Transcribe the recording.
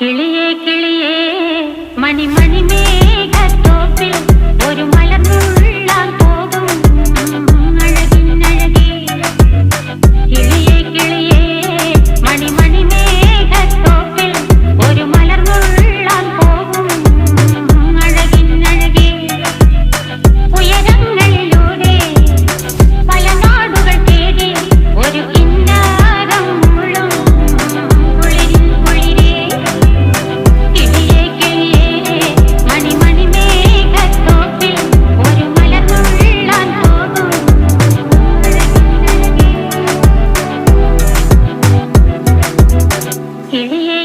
കിളിയേ കിളിയേ മണിമണി മേഘത്തോപ്പിൽ ഒരു മലർന്നുള്ളാൻ പോകും അഴകിനഴകേ. കിളിയേ കിളിയേ മണിമണി മേഘത്തോപ്പിൽ ഒരു മലർന്നുള്ളാൻ പോകും അഴകിനഴകേ. ഉയരങ്ങളിലൂടെ പല നാടുകൾ തേടി ഒരു കിന്നാരം മുള്ളും കുളിരിൻ കുളിരേ. കിളിയേ കിളിയേ മണിമണി മേഘത്തോപ്പിൽ ഒരു മലർന്നുള്ളാൻ പോകും അഴകിനഴകേ. കിളിയേ